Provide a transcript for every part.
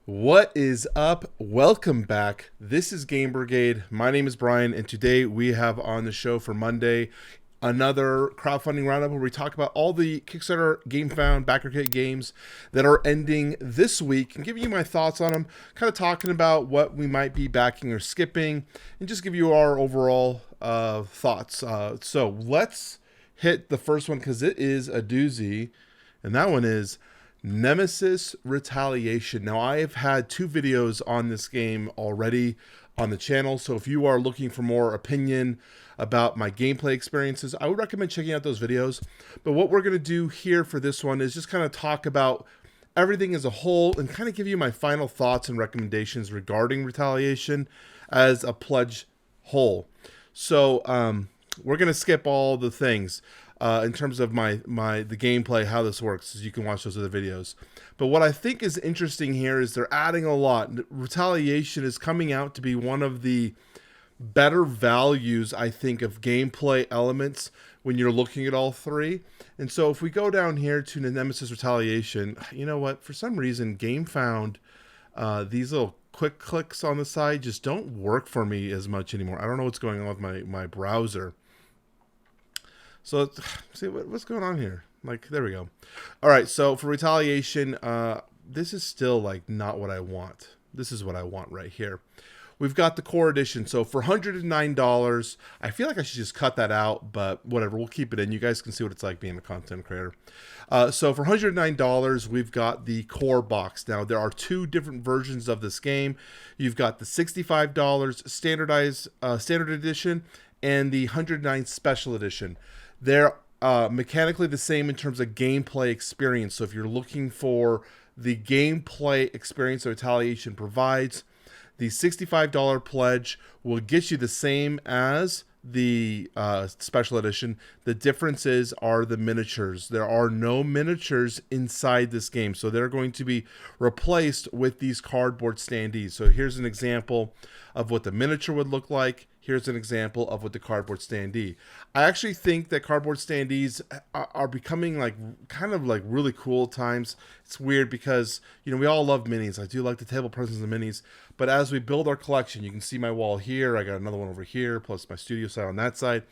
What is up? Welcome back. This is Game Brigade. My name is Brian, and today we have on the show for Monday another crowdfunding roundup where we talk about all the Kickstarter, GameFound, backer kit games that are ending this week and giving you my thoughts on them, kind of talking about what we might be backing or skipping, and just give you our overall thoughts. So let's hit the first one because it is a doozy, and that one is Nemesis Retaliation. Now, I have had 2 videos on this game already on the channel, so if you are looking for more opinion about my gameplay experiences, I would recommend checking out those videos. But what we're going to do here for this one is just kind of talk about everything as a whole and kind of give you my final thoughts and recommendations regarding Retaliation as a pledge whole. So we're going to skip all the things in terms of the gameplay, how this works, as you can watch those other videos. But what I think is interesting here is they're adding a lot. Retaliation is coming out to be one of the better values, I think, of gameplay elements when you're looking at all 3. And so if we go down here to the Nemesis Retaliation, you know what? For some reason, GameFound, these little quick clicks on the side just don't work for me as much anymore. I don't know what's going on with my browser. So let's see what's going on here. Like, there we go. All right, so for Retaliation, this is still like not what I want. This is what I want right here. We've got the core edition. So for $109, I feel like I should just cut that out, but whatever, we'll keep it in. You guys can see what it's like being a content creator. So for $109, we've got the core box. Now, there are 2 different versions of this game. You've got the $65 standard edition and the $109 special edition. They're mechanically the same in terms of gameplay experience. So if you're looking for the gameplay experience that Retaliation provides, the $65 pledge will get you the same as the special edition. The differences are the miniatures. There are no miniatures inside this game, so they're going to be replaced with these cardboard standees. So here's an example of what the miniature would look like. Here's an example of what the cardboard standee. I actually think that cardboard standees are becoming kind of really cool at times. It's weird because, you know, we all love minis. I do like the table presence of minis. But as we build our collection, you can see my wall here. I got another one over here, plus my studio side on that side.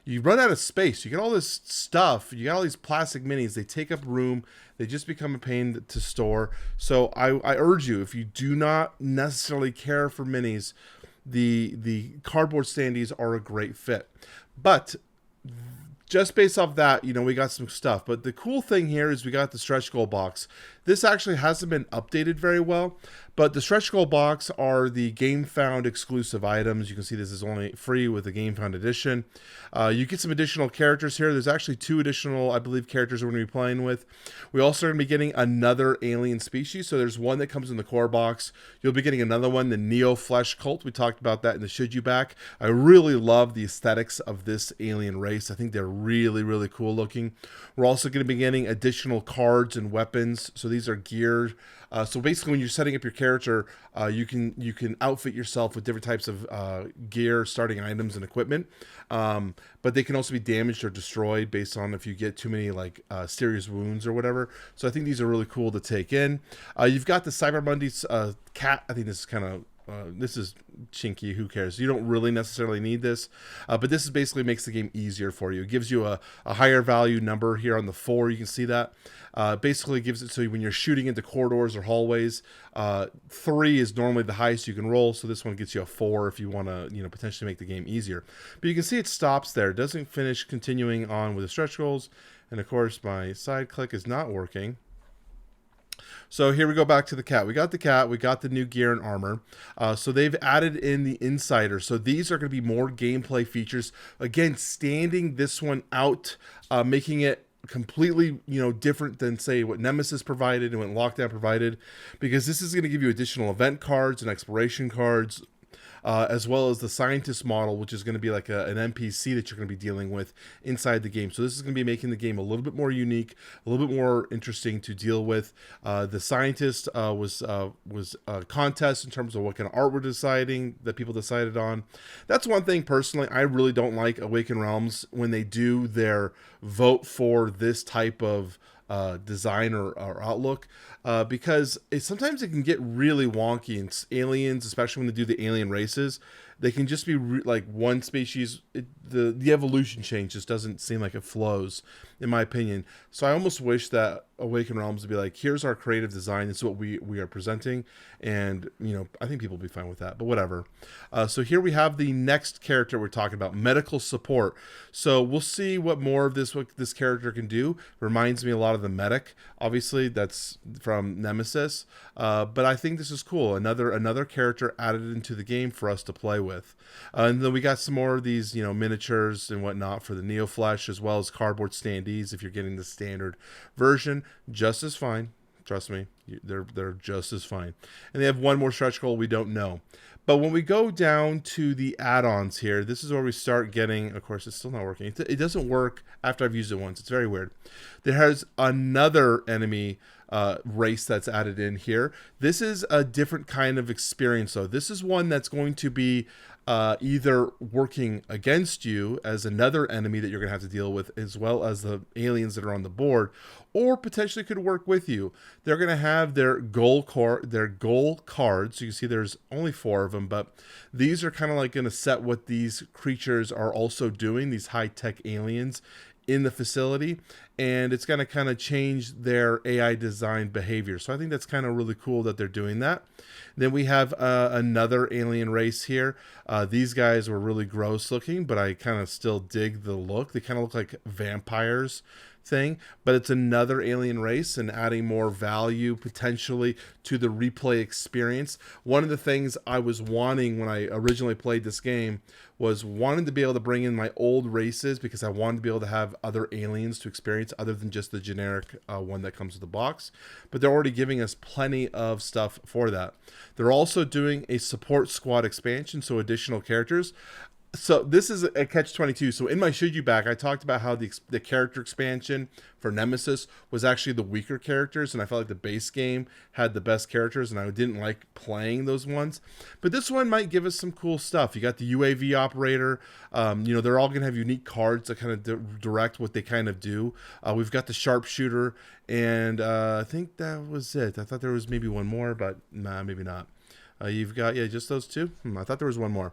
You run out of space. You get all this stuff. You got all these plastic minis. They take up room. They just become a pain to store. So I urge you, if you do not necessarily care for minis, the cardboard standees are a great fit. But just based off that, you know, we got some stuff. But the cool thing here is we got the stretch goal box. This actually hasn't been updated very well, but the stretch goal box are the GameFound exclusive items. You can see this is only free with the GameFound edition. You get some additional characters here. There's actually 2 additional, I believe, characters we're going to be playing with. We also are going to be getting another alien species. So there's one that comes in the core box. You'll be getting another one, the Neo Flesh Cult. We talked about that in the Should You Back. I really love the aesthetics of this alien race. I think they're really, really cool looking. We're also going to be getting additional cards and weapons. So these are gear. So basically, when you're setting up your character, you can outfit yourself with different types of gear, starting items, and equipment. But they can also be damaged or destroyed based on if you get too many serious wounds or whatever. So I think these are really cool to take in. You've got the Cyber Mondays cat. I think this is kind of this is chinky. Who cares? You don't really necessarily need this, but this is basically makes the game easier for you. It gives you a higher value number here on the 4. You can see that. Basically gives it so when you're shooting into corridors or hallways, 3 is normally the highest you can roll. So this one gets you a 4 if you want to, you know, potentially make the game easier. But you can see it stops there. It doesn't finish continuing on with the stretch goals. And of course, my side click is not working. So here we go back to the cat. We got the cat. We got the new gear and armor. So they've added in the insider. So these are going to be more gameplay features. Again, standing this one out, making it completely, you know, different than say what Nemesis provided and what Lockdown provided, because this is going to give you additional event cards and exploration cards. As well as the scientist model, which is going to be like an NPC that you're going to be dealing with inside the game. So this is going to be making the game a little bit more unique, a little bit more interesting to deal with. The scientist was a contest in terms of what kind of art we're deciding that people decided on. That's one thing personally I really don't like Awaken Realms when they do their vote for this type of design or outlook, because sometimes it can get really wonky. And aliens, especially when they do the alien races, they can just be like one species. The evolution change just doesn't seem like it flows, in my opinion. So I almost wish that Awakened Realms would be like, here's our creative design. This is what we are presenting, and I think people will be fine with that. But whatever. So here we have the next character we're talking about, medical support. So we'll see what more of what this character can do. Reminds me a lot of the medic. Obviously, that's from Nemesis. But I think this is cool. Another character added into the game for us to play with. And then we got some more of these, miniatures and whatnot for the Neoflesh, as well as cardboard standees. If you're getting the standard version, just as fine. Trust me, they're just as fine. And they have one more stretch goal we don't know. But when we go down to the add-ons here, this is where we start getting, of course, it's still not working. It doesn't work after I've used it once. It's very weird. There has another enemy race that's added in here. This is a different kind of experience, though. This is one that's going to be either working against you as another enemy that you're going to have to deal with, as well as the aliens that are on the board, or potentially could work with you. They're going to have their goal cards. So you can see there's only 4 of them, but these are kind of like going to set what these creatures are also doing, these high-tech aliens in the facility, and it's going to kind of change their AI design behavior. So I think that's kind of really cool that they're doing that. Then we have another alien race here. These guys were really gross looking, but I kind of still dig the look. They kind of look like vampires thing, but it's another alien race and adding more value potentially to the replay experience. One of the things I was wanting when I originally played this game was wanting to be able to bring in my old races, because I wanted to be able to have other aliens to experience other than just the generic one that comes with the box. But they're already giving us plenty of stuff for that. They're also doing a support squad expansion, so additional characters. So this is a catch-22. So in my Should You Back, I talked about how the character expansion for Nemesis was actually the weaker characters, and I felt like the base game had the best characters, and I didn't like playing those ones. But this one might give us some cool stuff. You got the UAV operator. They're all going to have unique cards that kind of direct what they kind of do. We've got the sharpshooter, and I think that was it. I thought there was maybe one more, but nah, maybe not. You've got, just those 2? I thought there was one more.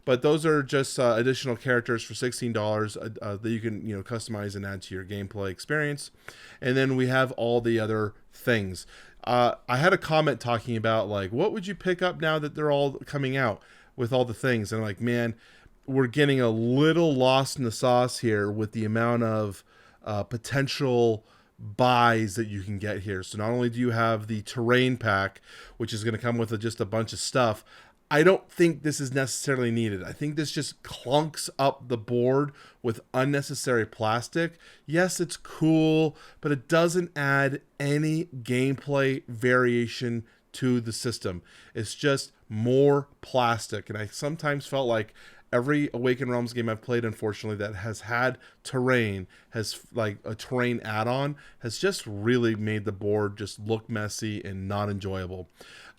But those are just additional characters for $16 that you can customize and add to your gameplay experience. And then we have all the other things. I had a comment talking about, like, what would you pick up now that they're all coming out with all the things? And I'm like, man, we're getting a little lost in the sauce here with the amount of potential buys that you can get here. So not only do you have the terrain pack, which is going to come with just a bunch of stuff, I don't think this is necessarily needed. I think this just clunks up the board with unnecessary plastic. Yes, it's cool, but it doesn't add any gameplay variation to the system. It's just more plastic. And I sometimes felt like every Awakened Realms game I've played, unfortunately, that has had terrain, has like a terrain add-on, has just really made the board just look messy and not enjoyable.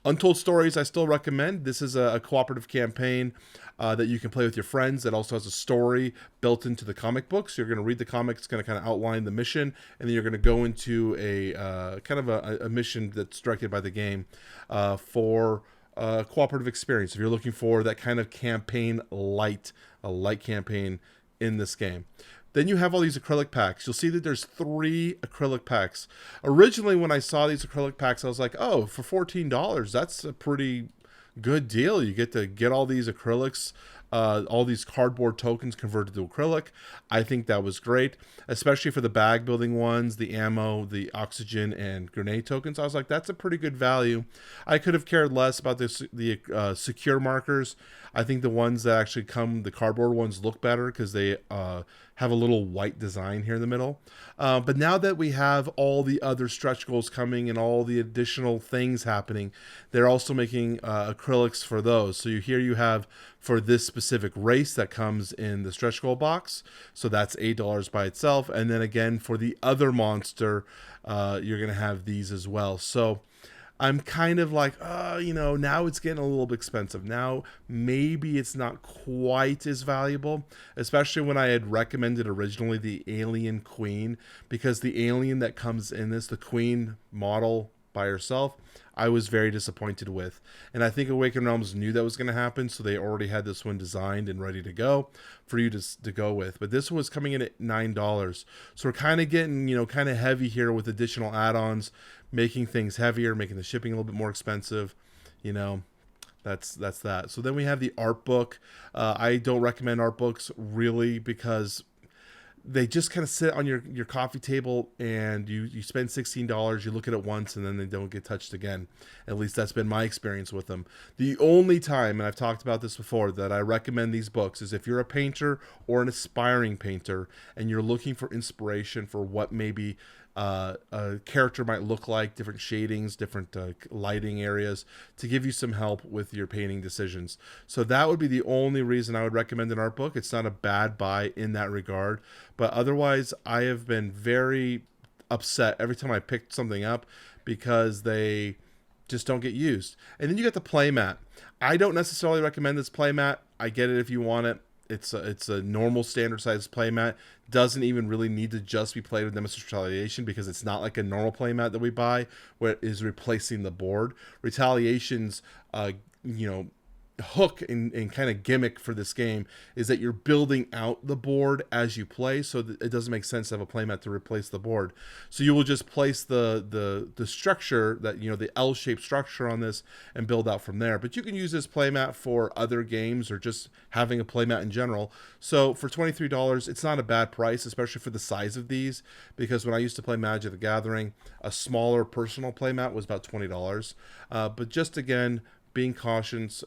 Untold Stories, I still recommend. This is a cooperative campaign that you can play with your friends that also has a story built into the comic book. So you're going to read the comic, it's going to kind of outline the mission, and then you're going to go into a kind of a mission that's directed by the game for cooperative experience if you're looking for that kind of campaign a light campaign in this game. Then you have all these acrylic packs. You'll see that there's 3 acrylic packs. Originally, when I saw these acrylic packs, I was like, oh, for $14, that's a pretty good deal. You get to get all these acrylics, all these cardboard tokens converted to acrylic. I think that was great, especially for the bag building ones, the ammo, the oxygen, and grenade tokens. I was like, that's a pretty good value. I could have cared less about the secure markers. I think the ones that actually come, the cardboard ones, look better because they have a little white design here in the middle. But now that we have all the other stretch goals coming and all the additional things happening, they're also making acrylics for those. So here you have for this specific race that comes in the stretch goal box. So that's $8 by itself. And then again, for the other monster, you're going to have these as well. So I'm kind of like, now it's getting a little bit expensive. Now maybe it's not quite as valuable, especially when I had recommended originally the Alien Queen, because the alien that comes in this, the Queen model by herself, I was very disappointed with. And I think Awakened Realms knew that was going to happen, so they already had this one designed and ready to go for you to go with. But this was coming in at $9. So we're kind of getting, kind of heavy here with additional add-ons, making things heavier, making the shipping a little bit more expensive. That's that. So then we have the art book. I don't recommend art books really, because they just kind of sit on your coffee table, and you spend $16, you look at it once, and then they don't get touched again. At least that's been my experience with them. The only time, and I've talked about this before, that I recommend these books is if you're a painter or an aspiring painter and you're looking for inspiration for what maybe a character might look like, different shadings, different lighting areas, to give you some help with your painting decisions. So that would be the only reason I would recommend an art book. It's not a bad buy in that regard, but otherwise I have been very upset every time I picked something up because they just don't get used. And then you got the playmat. I don't necessarily recommend this playmat. I get it if you want it. It's a normal standard size playmat. Doesn't even really need to just be played with Nemesis Retaliation, because it's not like a normal playmat that we buy where it is replacing the board. Retaliation's hook and kind of gimmick for this game is that you're building out the board as you play, so that it doesn't make sense to have a playmat to replace the board. So you will just place the structure, that the L-shaped structure on this, and build out from there. But you can use this playmat for other games or just having a playmat in general. So for $23, it's not a bad price, especially for the size of these, because when I used to play Magic the Gathering, a smaller personal playmat was about $20. But just again, being conscious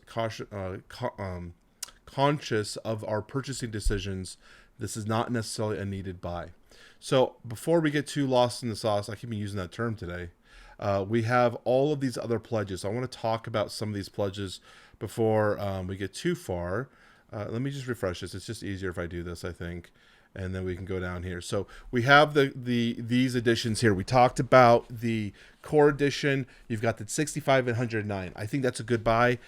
of our purchasing decisions, this is not necessarily a needed buy. So before we get too lost in the sauce, I keep using that term today, we have all of these other pledges. I want to talk about some of these pledges before we get too far. Let me just refresh this. It's just easier if I do this, I think. And then we can go down here. So we have these editions here. We talked about the core edition. You've got the 65 and 109. I think that's a good buy.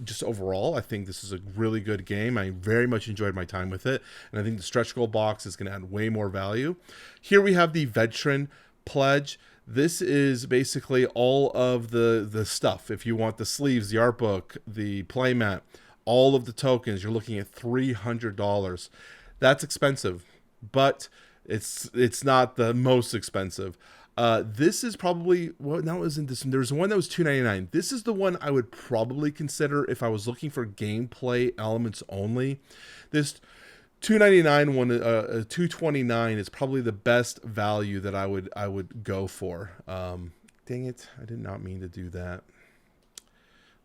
Just overall, I think this is a really good game. I very much enjoyed my time with it. And I think the stretch goal box is going to add way more value. Here we have the veteran pledge. This is basically all of the stuff. If you want the sleeves, the art book, the playmat, all of the tokens, you're looking at $300. That's expensive, but it's not the most expensive. This is probably, well, no, it isn't this one. There's one that was $2.99. This is the one I would probably consider if I was looking for gameplay elements only. This $2.99 one, $2.29 is probably the best value that I would go for. Dang it, I did not mean to do that.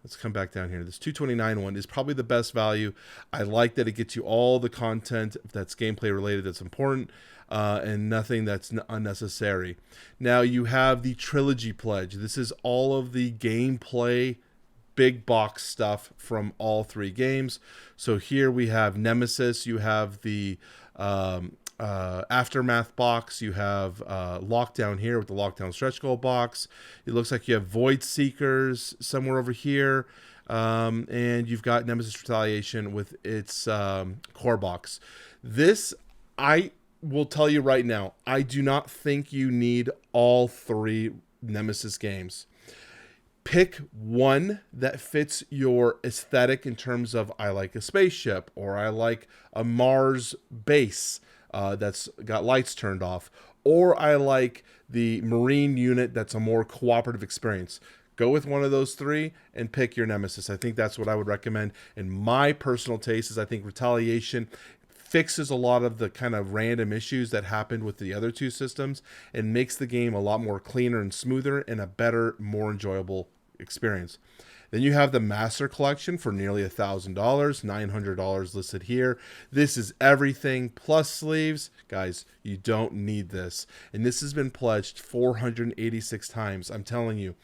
Let's come back down here. This $2.29 one is probably the best value. I like that it gets you all the content that's gameplay related that's important, and nothing that's unnecessary. Now you have the trilogy pledge. This is all of the gameplay big box stuff from all three games. So here we have Nemesis. You have the Aftermath box. You have Lockdown here with the Lockdown stretch goal box. It looks like you have Void Seekers somewhere over here, and you've got Nemesis Retaliation with its core box. This, I will tell you right now, I do not think you need all three Nemesis games. Pick one that fits your aesthetic in terms of, I like a spaceship, or I like a Mars base that's got lights turned off, or I like the Marine unit that's a more cooperative experience. Go with one of those three and pick your Nemesis. I think that's what I would recommend. In my personal taste is I think Retaliation fixes a lot of the kind of random issues that happened with the other two systems and makes the game a lot more cleaner and smoother and a better, more enjoyable experience. Then you have the Master Collection for nearly $1,000, $900 listed here. This is everything plus sleeves. Guys, you don't need this. And this has been pledged 486 times. I'm telling you,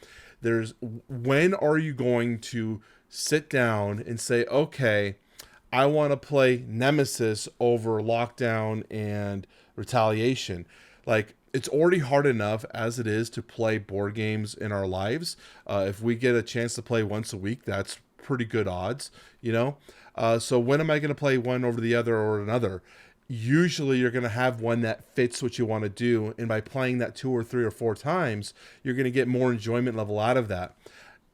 when are you going to sit down and say, okay, I want to play Nemesis over Lockdown and Retaliation? Like, it's already hard enough as it is to play board games in our lives. If we get a chance to play once a week, that's pretty good odds, you know? So when am I going to play one over the other or another? Usually you're going to have one that fits what you want to do. And by playing that 2 or 3 or 4 times, you're going to get more enjoyment level out of that.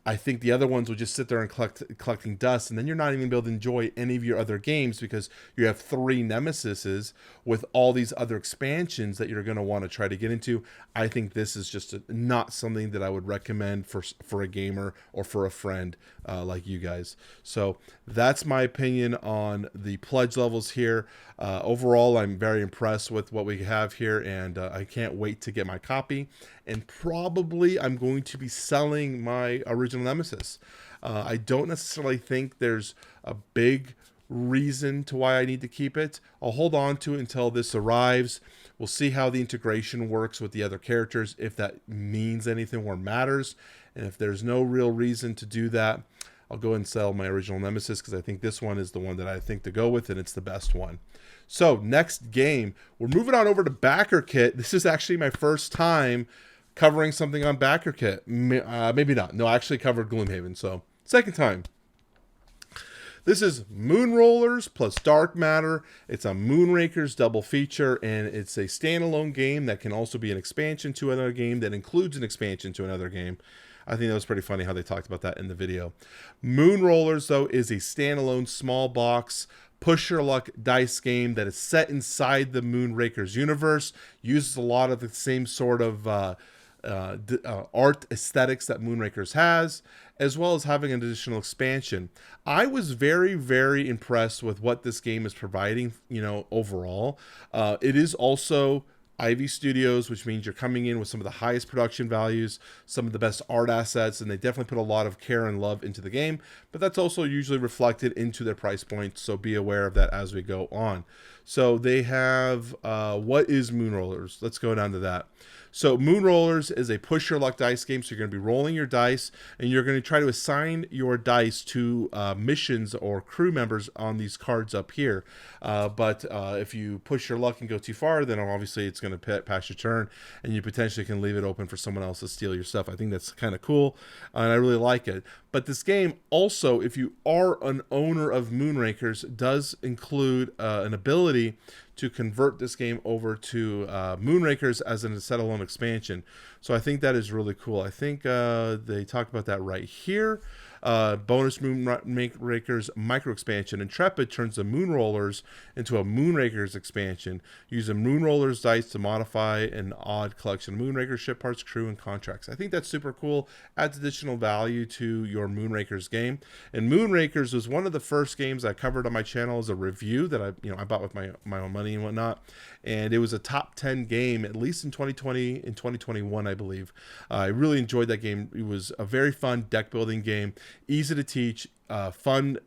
I think the other ones will just sit there and collecting dust, and then you're not even able to enjoy any of your other games because you have 3 Nemesises with all these other expansions that you're going to want to try to get into. I think this is just not something that I would recommend for a gamer or for a friend like you guys. So that's my opinion on the pledge levels here. Overall, I'm very impressed with what we have here, and I can't wait to get my copy. And probably I'm going to be selling my original Nemesis. I don't necessarily think there's a big reason to why I need to keep it. I'll hold on to it until this arrives. We'll see how the integration works with the other characters, if that means anything or matters. And if there's no real reason to do that, I'll go and sell my original Nemesis because I think this one is the one that I think to go with, and it's the best one. So next game, we're moving on over to Backer Kit. This is actually my first time covering something on Backer Kit. Maybe not. No, I actually covered Gloomhaven, so second time. This is Moonrollers plus Darkmatter. It's a Moonrakers double feature, and it's a standalone game that can also be an expansion to another game that includes an expansion to another game. I think that was pretty funny how they talked about that in the video. Moonrollers, though, is a standalone small box push your luck dice game that is set inside the Moonrakers universe. Uses a lot of the same sort of art aesthetics that Moonrakers has, as well as having an additional expansion. I was very, very impressed with what this game is providing, you know, overall. It is also Ivy Studios, which means you're coming in with some of the highest production values, some of the best art assets, and they definitely put a lot of care and love into the game, but that's also usually reflected into their price point, so be aware of that as we go on. So they have, what is Moonrollers? Let's go down to that. So Moonrollers is a push your luck dice game. So you're going to be rolling your dice, and you're going to try to assign your dice to missions or crew members on these cards up here. But if you push your luck and go too far, then obviously it's going to pass your turn, and you potentially can leave it open for someone else to steal your stuff. I think that's kind of cool, and I really like it. But this game also, if you are an owner of Moonrakers, does include an ability to convert this game over to Moonrakers as a standalone expansion. So I think that is really cool. I think they talk about that right here. Bonus Moonrakers micro expansion. Intrepid turns the Moonrollers into a Moonrakers expansion. Use a Moonrollers dice to modify an odd collection of Moonrakers ship parts, crew, and contracts. I think that's super cool. Adds additional value to your Moonrakers game. And Moonrakers was one of the first games I covered on my channel as a review that I bought with my own money and whatnot. And it was a top 10 game, at least in 2020 and 2021, I believe. I really enjoyed that game. It was a very fun deck building game, easy to teach, fun,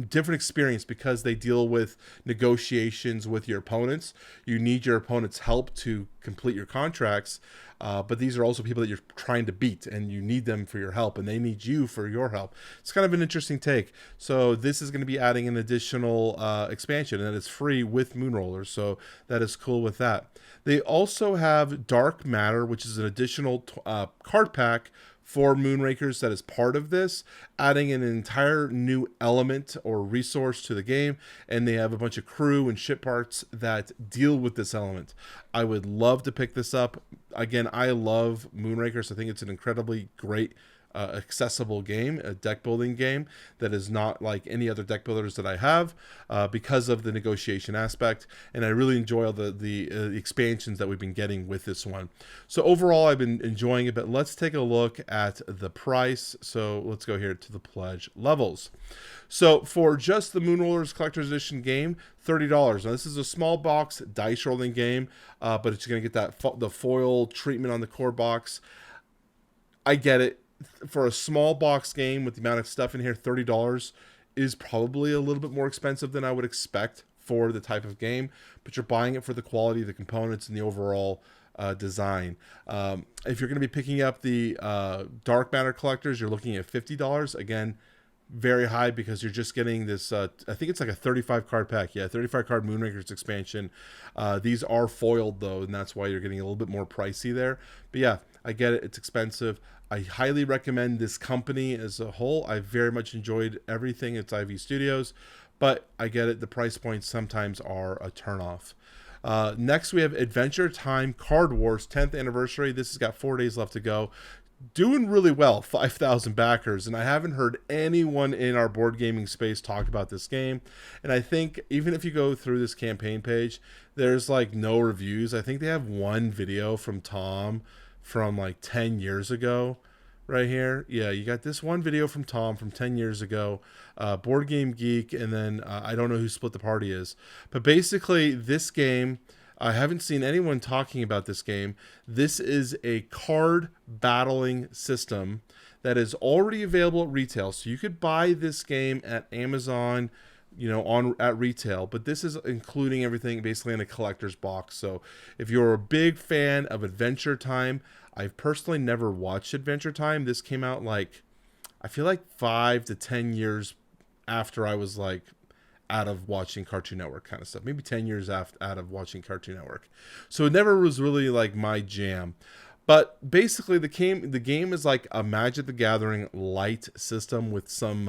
different experience because they deal with negotiations with your opponents. You need your opponent's help to complete your contracts, but these are also people that you're trying to beat, and you need them for your help, and they need you for your help. It's kind of an interesting take. So this is going to be adding an additional expansion, and that is free with Moonrollers, so that is cool with that. They also have Darkmatter, which is an additional card pack for Moonrakers that is part of this, adding an entire new element or resource to the game, and they have a bunch of crew and ship parts that deal with this element. I would love to pick this up. Again, I love Moonrakers. I think it's an incredibly great accessible game, a deck building game that is not like any other deck builders that I have because of the negotiation aspect, and I really enjoy all the expansions that we've been getting with this one. So overall, I've been enjoying it, but let's take a look at the price. So let's go here to the pledge levels. So for just the Moonrollers Collector's Edition game, $30. Now this is a small box dice rolling game, but it's going to get that the foil treatment on the core box. I get it. For a small box game with the amount of stuff in here, $30 is probably a little bit more expensive than I would expect for the type of game, but you're buying it for the quality of the components and the overall design. If you're going to be picking up the Darkmatter collectors, you're looking at $50. Again, very high because you're just getting this. I think it's like a 35 card pack. Yeah, 35 card Moonrakers expansion. These are foiled though, and that's why you're getting a little bit more pricey there. But yeah, I get it. It's expensive. I highly recommend this company as a whole. I very much enjoyed everything. It's IV Studios, but I get it. The price points sometimes are a turnoff. Next, we have Adventure Time Card Wars 10th anniversary. This has got 4 days left to go. Doing really well, 5,000 backers, and I haven't heard anyone in our board gaming space talk about this game. And I think even if you go through this campaign page, there's like no reviews. I think they have one video from Tom from like 10 years ago right here. Yeah, you got this one video from Tom from 10 years ago, Board Game Geek, and then I don't know who Split the Party is. But basically, this game, I haven't seen anyone talking about this game. This is a card battling system that is already available at retail. So you could buy this game at Amazon, at retail, but this is including everything basically in a collector's box. So if you're a big fan of Adventure Time, I've personally never watched Adventure Time. This came out I feel like 5 to 10 years after I was out of watching Cartoon Network kind of stuff. Maybe 10 years out of watching Cartoon Network. So it never was really my jam. But basically the game is like a Magic the Gathering light system with some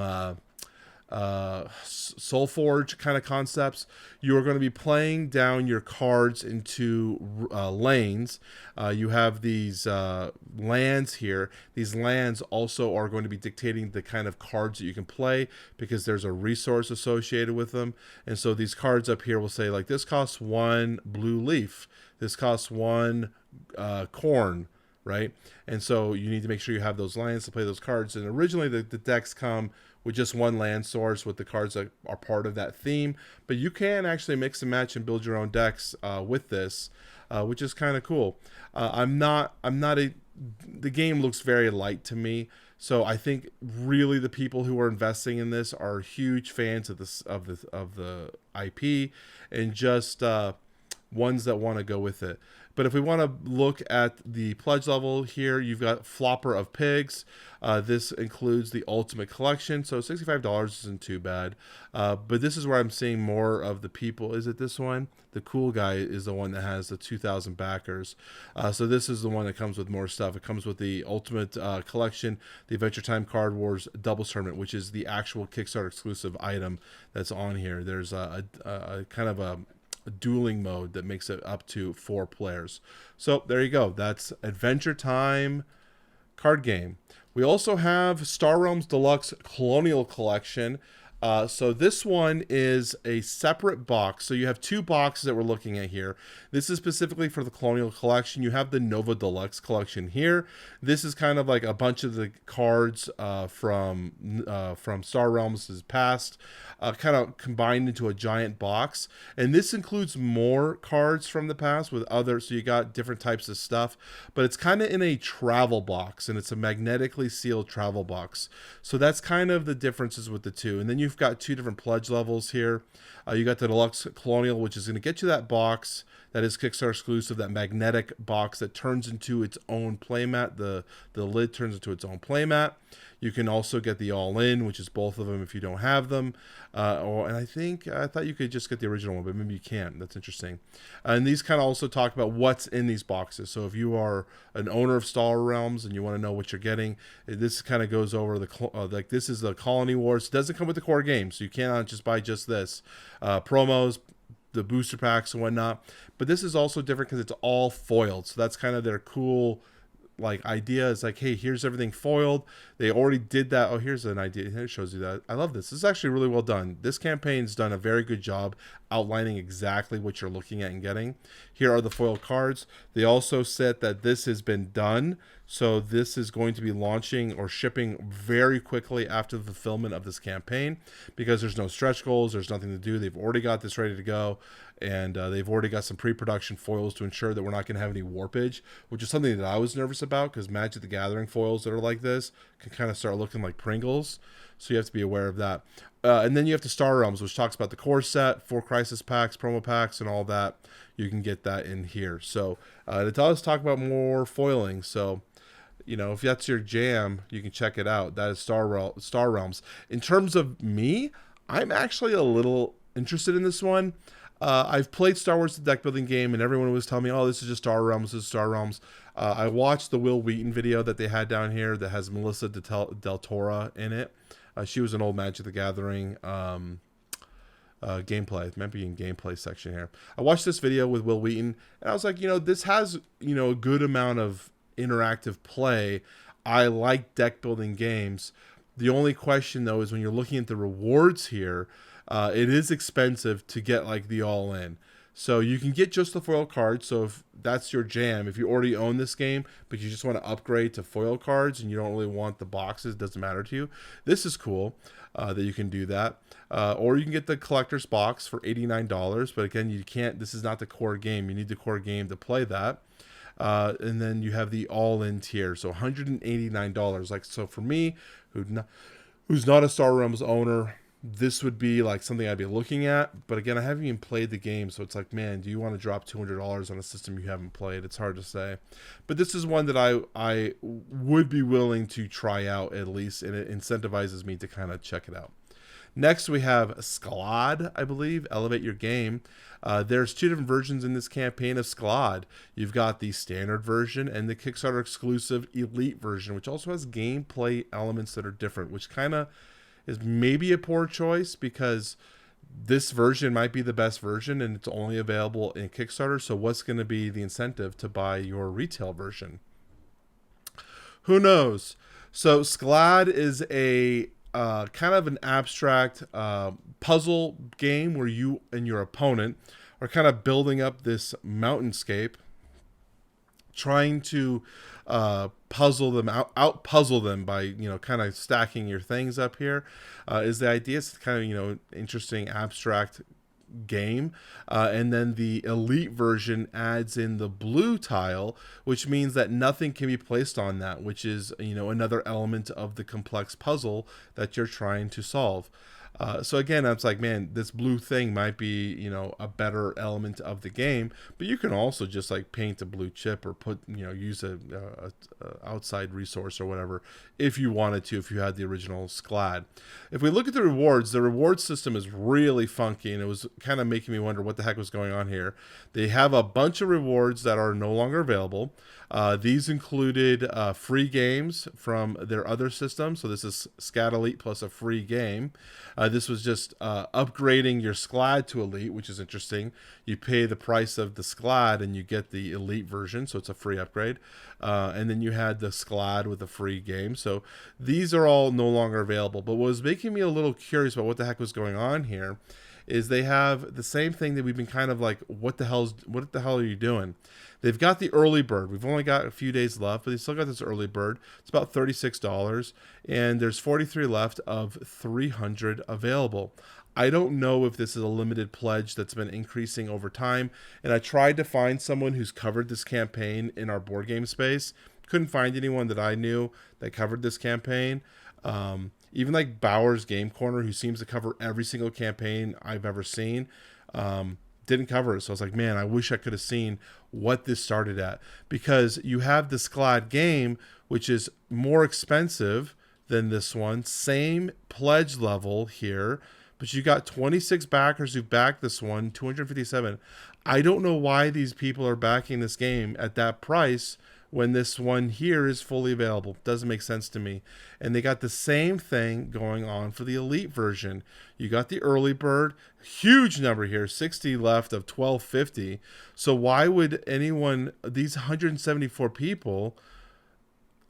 Soulforge kind of concepts. You are going to be playing down your cards into lanes. You have these lands here. These lands also are going to be dictating the kind of cards that you can play because there's a resource associated with them. And so these cards up here will say this costs 1 blue leaf. This costs 1 corn, right? And so you need to make sure you have those lands to play those cards. And originally the decks come with just 1 land source with the cards that are part of that theme. But you can actually mix and match and build your own decks with this, which is kind of cool. The game looks very light to me. So I think really the people who are investing in this are huge fans of the IP and just ones that want to go with it. But if we want to look at the pledge level here, you've got Flopper of Pigs. This includes the Ultimate Collection, so $65 isn't too bad. But this is where I'm seeing more of the people. Is it this one? The cool guy is the one that has the 2,000 backers. So this is the one that comes with more stuff. It comes with the Ultimate Collection, the Adventure Time Card Wars Doubles Tournament, which is the actual Kickstarter exclusive item that's on here. There's a kind of a dueling mode that makes it up to 4 players. So there you go. That's Adventure Time card game. We also have Star Realms Deluxe Colonial Collection. So this one is a separate box. So you have 2 boxes that we're looking at here. This is specifically for the Colonial Collection. You have the Nova Deluxe Collection here. This is kind of like a bunch of the cards from Star Realms' past, kind of combined into a giant box. And this includes more cards from the past with others. So you got different types of stuff. But it's kind of in a travel box, and it's a magnetically sealed travel box. So that's kind of the differences with the two. And then you've got 2 different pledge levels here. You got the Deluxe Colonial, which is going to get you that box that is Kickstarter exclusive, that magnetic box that turns into its own playmat. The lid turns into its own playmat. You can also get the all-in, which is both of them if you don't have them. And I thought you could just get the original one, but maybe you can't. That's interesting. And these kind of also talk about what's in these boxes. So if you are an owner of Star Realms and you want to know what you're getting, this kind of goes over this is the Colony Wars. It doesn't come with the core game, so you cannot just buy just this. Promos, the booster packs and whatnot. But this is also different because it's all foiled. So that's kind of their cool idea. Is hey, here's everything foiled. They already did that. Oh, here's an idea. Here it shows you that. I love this. This is actually really well done. This campaign's done a very good job outlining exactly what you're looking at and getting. Here are the foil cards. They also said that this has been done. So this is going to be launching or shipping very quickly after the fulfillment of this campaign because there's no stretch goals. There's nothing to do. They've already got this ready to go. And they've already got some pre-production foils to ensure that we're not going to have any warpage, which is something that I was nervous about because Magic the Gathering foils that are like this can kind of start looking like Pringles. So you have to be aware of that. And then you have the Star Realms, which talks about the core set, 4 crisis packs, promo packs, and all that. You can get that in here. So it does talk about more foiling. So you know, if that's your jam, you can check it out. That is Star Realms. In terms of me, I'm actually a little interested in this one. I've played Star Wars the deck building game, and everyone was telling me, "Oh, this is just Star Realms. This is Star Realms." I watched the Will Wheaton video that they had down here that has Melissa Del Toro in it. She was an old Magic the Gathering gameplay. It might be in gameplay section here. I watched this video with Will Wheaton, and I was like, you know, this has, you know, a good amount of interactive play. I like deck building games. The only question though is when you're looking at the rewards here, it is expensive to get like the all in. So you can get just the foil cards. So if that's your jam, if you already own this game, but you just want to upgrade to foil cards and you don't really want the boxes, doesn't matter to you, this is cool that you can do that. Or you can get the collector's box for $89. But again, you can't, this is not the core game. You need the core game to play that. And then you have the all-in tier, so $189. Like, so for me, who's not a Star Realms owner, this would be like something I'd be looking at. But again, I haven't even played the game, so it's like, man, do you want to drop $200 on a system you haven't played? It's hard to say. But this is one that I would be willing to try out at least, and it incentivizes me to kind of check it out. Next, we have Sklad, I believe, Elevate Your Game. There's two different versions in this campaign of Sklad. You've got the standard version and the Kickstarter exclusive Elite version, which also has gameplay elements that are different, which kind of is maybe a poor choice because this version might be the best version and it's only available in Kickstarter. So what's going to be the incentive to buy your retail version? Who knows? So Sklad is a kind of an abstract puzzle game where you and your opponent are kind of building up this mountainscape, trying to puzzle them out puzzle them by, you know, kind of stacking your things up here. Is the idea. It's kind of, you know, interesting abstract game. And then the Elite version adds in the blue tile, which means that nothing can be placed on that, which is, you know, another element of the complex puzzle that you're trying to solve. So again, it's like, man, this blue thing might be, you know, a better element of the game, but you can also just like paint a blue chip or put, you know, use a outside resource or whatever if you wanted to, if you had the original Sklad. If we look at the reward system is really funky, and it was kind of making me wonder what the heck was going on here. They have a bunch of rewards that are no longer available. These included free games from their other system. So this is Skat Elite plus a free game. This was just upgrading your Sklad to Elite, which is interesting. You pay the price of the Sklad and you get the Elite version, so it's a free upgrade. And then you had the Sklad with a free game. So these are all no longer available. But what was making me a little curious about what the heck was going on here is they have the same thing that we've been kind of like, what the hell are you doing? They've got the early bird. We've only got a few days left, but they still got this early bird. It's about $36, and there's 43 left of 300 available. I don't know if this is a limited pledge that's been increasing over time, and I tried to find someone who's covered this campaign in our board game space. Couldn't find anyone that I knew that covered this campaign. Even like Bauer's Game Corner, who seems to cover every single campaign I've ever seen, didn't cover it. So I was like, man, I wish I could have seen what this started at, because you have the Sklad game, which is more expensive than this one, same pledge level here, but you got 26 backers who backed this one, 257. I don't know why these people are backing this game at that price when this one here is fully available. Doesn't make sense to me. And they got the same thing going on for the Elite version. You got the early bird, huge number here, 60 left of 1250. So why would anyone, these 174 people,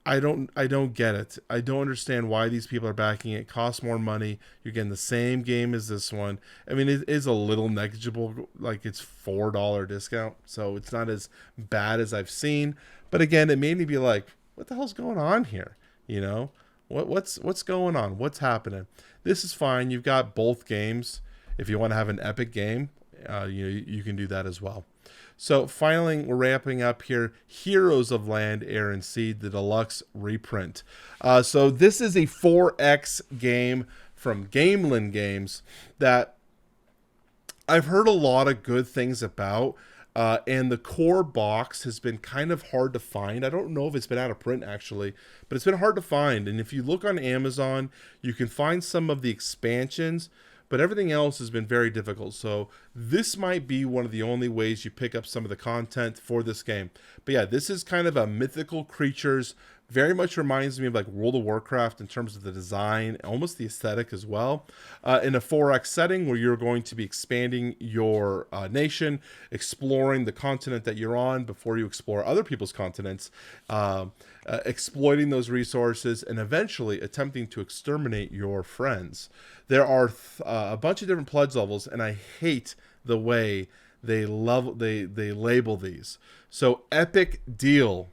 I don't get it. I don't understand why these people are backing it. It costs more money. You're getting the same game as this one. I mean, it is a little negligible, like it's $4 discount. So it's not as bad as I've seen. But again, it made me be like, what the hell's going on here? You know, what's going on? What's happening? This is fine. You've got both games. If you want to have an epic game, you can do that as well. So finally, we're wrapping up here. Heroes of Land, Air, and Sea, the Deluxe reprint. So this is a 4X game from Gamelin Games that I've heard a lot of good things about. And the core box has been kind of hard to find. I don't know if it's been out of print actually, but it's been hard to find. And if you look on Amazon, you can find some of the expansions, but everything else has been very difficult. So this might be one of the only ways you pick up some of the content for this game. But yeah, this is kind of a mythical creatures. Very much reminds me of like World of Warcraft in terms of the design, almost the aesthetic as well. In a 4X setting where you're going to be expanding your nation, exploring the continent that you're on before you explore other people's continents, exploiting those resources, and eventually attempting to exterminate your friends. There are a bunch of different pledge levels, and I hate the way they label these. So epic deal.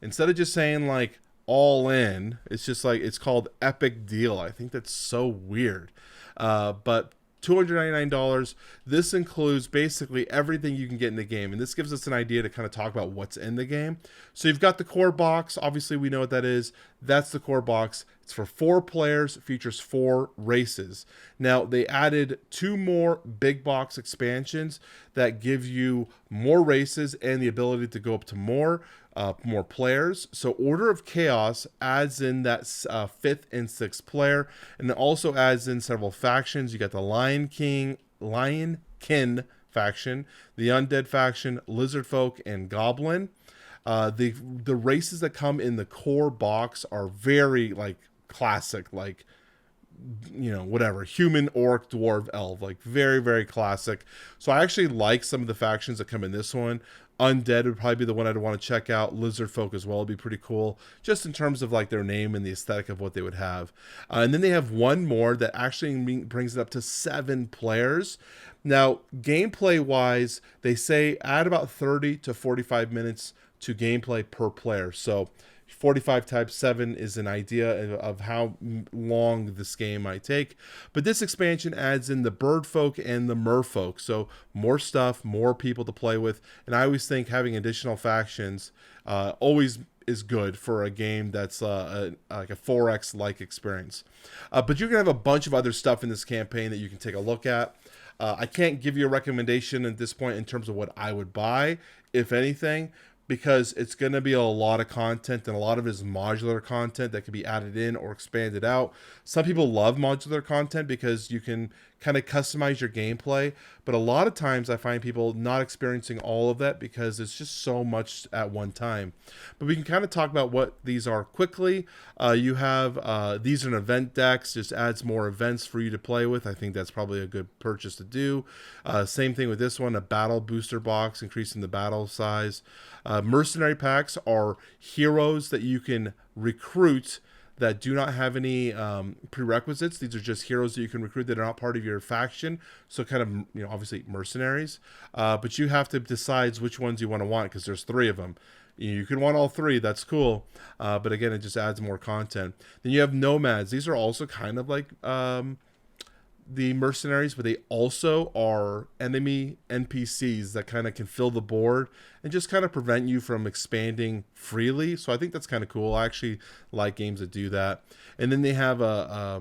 Instead of just saying like all in, it's just like it's called epic deal. I think that's so weird. But $299. This includes basically everything you can get in the game. And this gives us an idea to kind of talk about what's in the game. So you've got the core box. Obviously, we know what that is. That's the core box. It's for 4 players, features 4 races. Now, they added 2 more big box expansions that give you more races and the ability to go up to more players. So Order of Chaos adds in that 5th and 6th player, and it also adds in several factions. You got the Lionkin faction, the Undead faction, Lizard Folk, and Goblin. The races that come in the core box are very like classic, like, you know, whatever, human, orc, dwarf, elf, like very, very classic. So I actually like some of the factions that come in this one. Undead would probably be the one I'd want to check out. Lizard Folk as well would be pretty cool, just in terms of like their name and the aesthetic of what they would have. And then they have one more that actually brings it up to 7 players. Now, gameplay wise, they say add about 30 to 45 minutes to gameplay per player. So 45 times 7 is an idea of how long this game might take. But this expansion adds in the bird folk and the merfolk. So more stuff, more people to play with. And I always think having additional factions always is good for a game that's like a 4X-like experience. But you're going to have a bunch of other stuff in this campaign that you can take a look at. I can't give you a recommendation at this point in terms of what I would buy, if anything, because it's going to be a lot of content, and a lot of it is modular content that can be added in or expanded out. Some people love modular content because you can kind of customize your gameplay, but a lot of times I find people not experiencing all of that because it's just so much at one time. But we can kind of talk about what these are quickly. You have these are an event decks, just adds more events for you to play with. I think that's probably a good purchase to do. Same thing with this one, a battle booster box, increasing the battle size. Mercenary packs are heroes that you can recruit that do not have any prerequisites. These are just heroes that you can recruit that are not part of your faction. So kind of, you know, obviously mercenaries. But you have to decide which ones you want to want, because there's 3 of them. You can want all 3. That's cool. But again, it just adds more content. Then you have nomads. These are also kind of like the mercenaries, but they also are enemy NPCs that kind of can fill the board and just kind of prevent you from expanding freely. So I think that's kind of cool. I actually like games that do that. And then they have a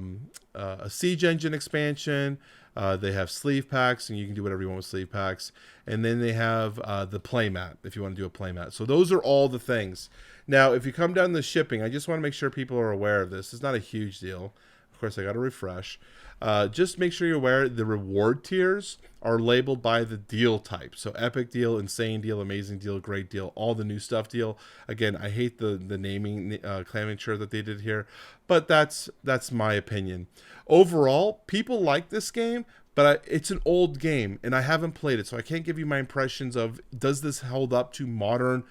siege engine expansion. They have sleeve packs, and you can do whatever you want with sleeve packs. And then they have the playmat, if you want to do a playmat. So those are all the things. Now, if you come down to shipping, I just want to make sure people are aware of this. It's not a huge deal. Of course, I got to refresh. Just make sure you're aware the reward tiers are labeled by the deal type. So epic deal, insane deal, amazing deal, great deal, all the new stuff deal. Again, I hate the naming clamencture that they did here, but that's my opinion. Overall, people like this game, but it's an old game and I haven't played it, so I can't give you my impressions of does this hold up to modern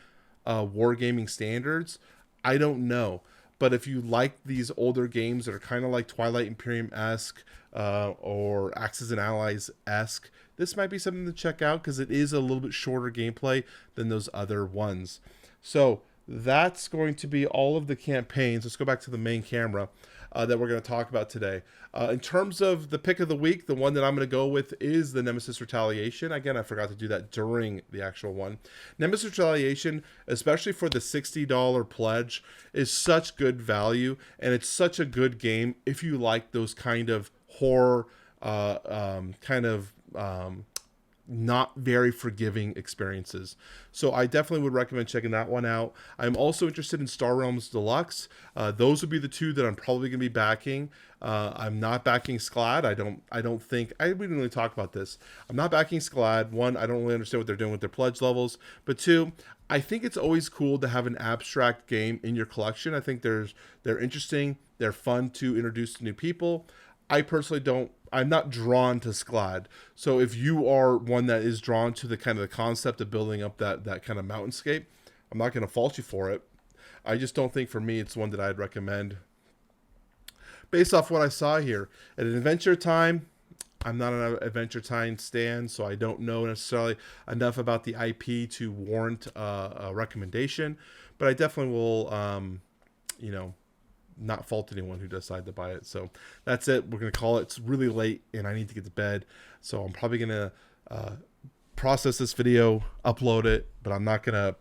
wargaming standards. I don't know. But if you like these older games that are kind of like Twilight Imperium-esque or Axis and Allies-esque, this might be something to check out because it is a little bit shorter gameplay than those other ones. So that's going to be all of the campaigns. Let's go back to the main camera that we're going to talk about today. In terms of the pick of the week, the one that I'm going to go with is the Nemesis Retaliation. Again, I forgot to do that during the actual one. Nemesis Retaliation, especially for the $60 pledge, is such good value, and it's such a good game if you like those kind of horror, not very forgiving experiences. So I definitely would recommend checking that one out. I'm also interested in Star Realms Deluxe. Those would be the two that I'm probably going to be backing. I'm not backing Sklad. I don't think we didn't really talk about this. I'm not backing Sklad. One, I don't really understand what they're doing with their pledge levels. But two, I think it's always cool to have an abstract game in your collection. I think they're interesting. They're fun to introduce to new people. I personally I'm not drawn to Sklad. So if you are one that is drawn to the kind of the concept of building up that kind of mountainscape, I'm not going to fault you for it. I just don't think for me it's one that I'd recommend. Based off what I saw here, at an Adventure Time, I'm not an Adventure Time stan, so I don't know necessarily enough about the IP to warrant a recommendation. But I definitely will, not fault anyone who decide to buy it. So that's it. We're going to call it. It's really late and I need to get to bed. So I'm probably going to process this video, upload it, but I'm not going to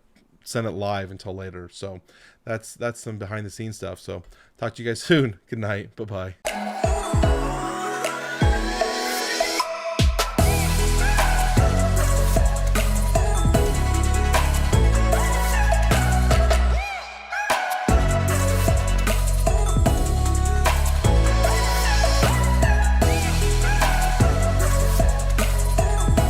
send it live until later. So that's some behind the scenes stuff. So talk to you guys soon. Good night. Bye-bye.